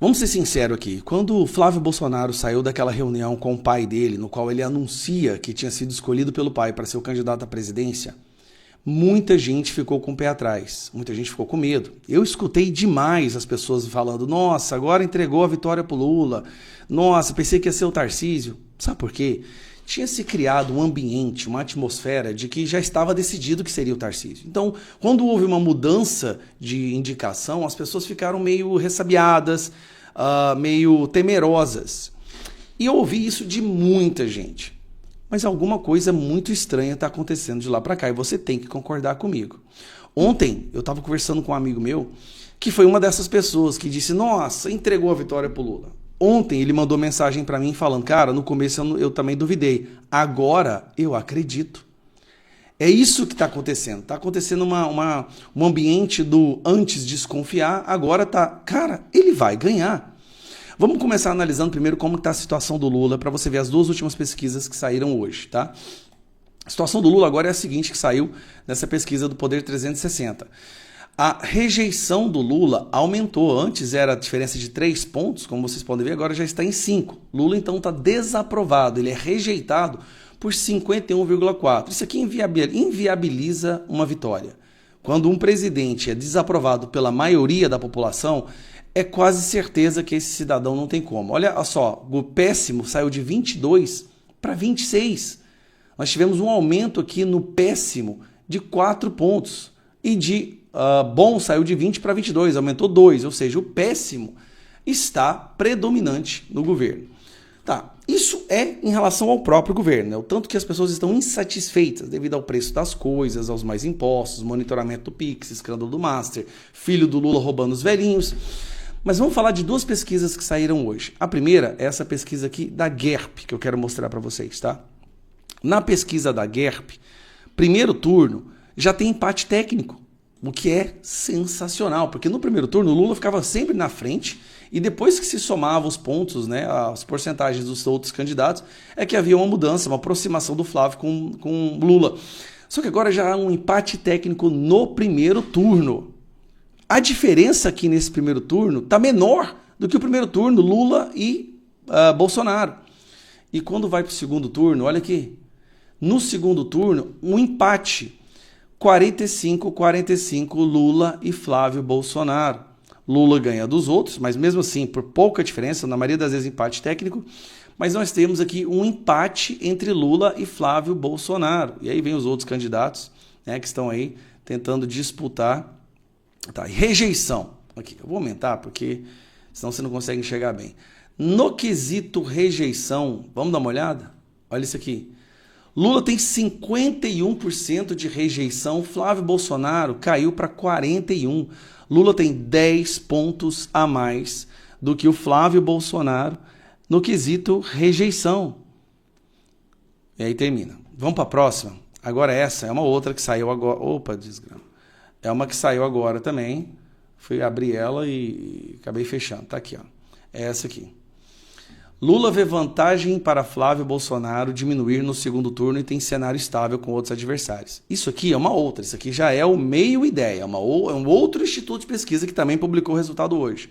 Vamos ser sinceros aqui, quando o Flávio Bolsonaro saiu daquela reunião com o pai dele, no qual ele anuncia que tinha sido escolhido pelo pai para ser o candidato à presidência, muita gente ficou com o pé atrás, muita gente ficou com medo. Eu escutei demais as pessoas falando, nossa, agora entregou a vitória pro Lula, nossa, pensei que ia ser o Tarcísio. Sabe por quê? Tinha se criado um ambiente, uma atmosfera de que já estava decidido que seria o Tarcísio. Então, quando houve uma mudança de indicação, as pessoas ficaram meio ressabiadas, meio temerosas. E eu ouvi isso de muita gente. Mas alguma coisa muito estranha está acontecendo de lá para cá e você tem que concordar comigo. Ontem eu estava conversando com um amigo meu que foi uma dessas pessoas que disse, nossa, entregou a vitória pro Lula. Ontem ele mandou mensagem para mim falando, cara, no começo eu também duvidei, agora eu acredito. É isso que está acontecendo. Está acontecendo um ambiente do antes desconfiar, agora tá, cara, ele vai ganhar. Vamos começar analisando primeiro como está a situação do Lula, para você ver as duas últimas pesquisas que saíram hoje, tá? A situação do Lula agora é a seguinte que saiu nessa pesquisa do Poder 360. A rejeição do Lula aumentou. Antes era a diferença de 3 pontos, como vocês podem ver, agora já está em 5. Lula, então, está desaprovado. Ele é rejeitado por 51,4. Isso aqui inviabiliza uma vitória. Quando um presidente é desaprovado pela maioria da população, é quase certeza que esse cidadão não tem como. Olha só, o péssimo saiu de 22 para 26. Nós tivemos um aumento aqui no péssimo de 4 pontos. E de bom saiu de 20 para 22, aumentou 2, ou seja, o péssimo está predominante no governo. Tá, isso é em relação ao próprio governo, né? O tanto que as pessoas estão insatisfeitas devido ao preço das coisas, aos mais impostos, monitoramento do Pix, escândalo do Master, filho do Lula roubando os velhinhos. Mas vamos falar de duas pesquisas que saíram hoje. A primeira é essa pesquisa aqui da GERP, que eu quero mostrar para vocês, tá? Na pesquisa da GERP, primeiro turno, já tem empate técnico, o que é sensacional, porque no primeiro turno o Lula ficava sempre na frente e depois que se somava os pontos, né, as porcentagens dos outros candidatos, é que havia uma mudança, uma aproximação do Flávio com Lula. Só que agora já há um empate técnico no primeiro turno. A diferença aqui nesse primeiro turno está menor do que o primeiro turno, Lula e Bolsonaro. E quando vai para o segundo turno, olha aqui, no segundo turno, um empate 45-45 Lula e Flávio Bolsonaro. Lula ganha dos outros, mas mesmo assim por pouca diferença, na maioria das vezes empate técnico, mas nós temos aqui um empate entre Lula e Flávio Bolsonaro. E aí vem os outros candidatos, né, que estão aí tentando disputar. Tá, rejeição. Aqui, eu vou aumentar porque senão você não consegue enxergar bem. No quesito rejeição, vamos dar uma olhada? Olha isso aqui. Lula tem 51% de rejeição, Flávio Bolsonaro caiu para 41%. Lula tem 10 pontos a mais do que o Flávio Bolsonaro no quesito rejeição. E aí termina. Vamos para a próxima? Agora essa é uma outra que saiu agora. Opa, desgrama. É uma que saiu agora também. Fui abrir ela e acabei fechando. Tá aqui, ó. É essa aqui. Lula vê vantagem para Flávio Bolsonaro diminuir no segundo turno e tem cenário estável com outros adversários. Isso aqui é uma outra, isso aqui já é o Meio Ideia, é um outro instituto de pesquisa que também publicou o resultado hoje.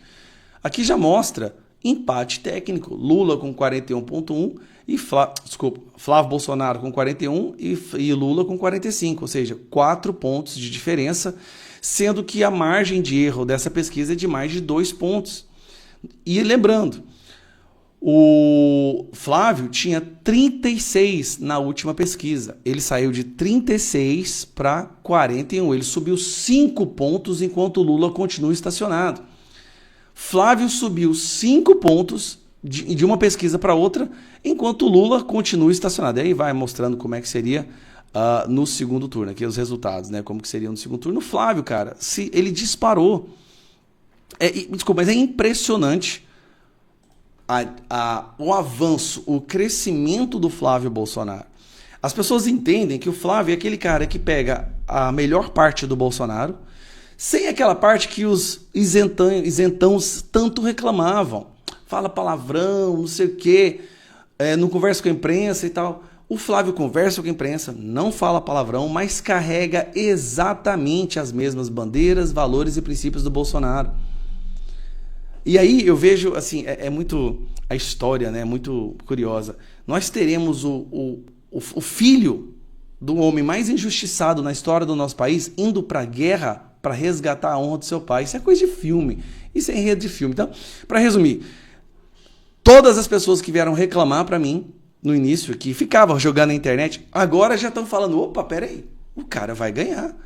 Aqui já mostra empate técnico, Lula com 41,1 e Flávio Bolsonaro com 41 e Lula com 45, ou seja, 4 pontos de diferença, sendo que a margem de erro dessa pesquisa é de mais de 2 pontos. E lembrando, o Flávio tinha 36 na última pesquisa. Ele saiu de 36 para 41. Ele subiu 5 pontos enquanto o Lula continua estacionado. Flávio subiu 5 pontos de uma pesquisa para outra, enquanto o Lula continua estacionado. Aí vai mostrando como é que seria no segundo turno. Aqui os resultados, né? Como que seria no segundo turno. O Flávio, cara, ele disparou. Desculpa, mas é impressionante o avanço, o crescimento do Flávio Bolsonaro. As pessoas entendem que o Flávio é aquele cara que pega a melhor parte do Bolsonaro, sem aquela parte que os isentãos tanto reclamavam. Fala palavrão, não sei o quê, não conversa com a imprensa e tal. O Flávio conversa com a imprensa, não fala palavrão, mas carrega exatamente as mesmas bandeiras, valores e princípios do Bolsonaro. E aí eu vejo, assim, é muito... A história, né, é muito curiosa. Nós teremos o filho do homem mais injustiçado na história do nosso país indo para a guerra para resgatar a honra do seu pai. Isso é coisa de filme. Isso é enredo de filme. Então, para resumir, todas as pessoas que vieram reclamar para mim no início, que ficavam jogando na internet, agora já estão falando, opa, peraí, o cara vai ganhar.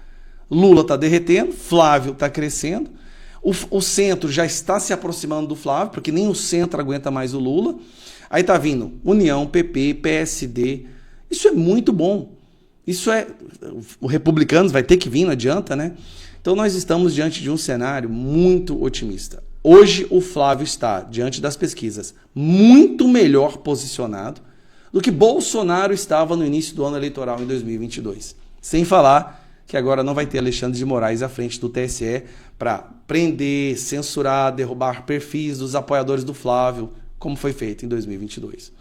Lula tá derretendo, Flávio tá crescendo, o centro já está se aproximando do Flávio, porque nem o centro aguenta mais o Lula. Aí tá vindo União, PP, PSD. Isso é muito bom. Isso é... O Republicanos vai ter que vir, não adianta, né? Então nós estamos diante de um cenário muito otimista. Hoje o Flávio está, diante das pesquisas, muito melhor posicionado do que Bolsonaro estava no início do ano eleitoral em 2022. Sem falar que agora não vai ter Alexandre de Moraes à frente do TSE para prender, censurar, derrubar perfis dos apoiadores do Flávio, como foi feito em 2022.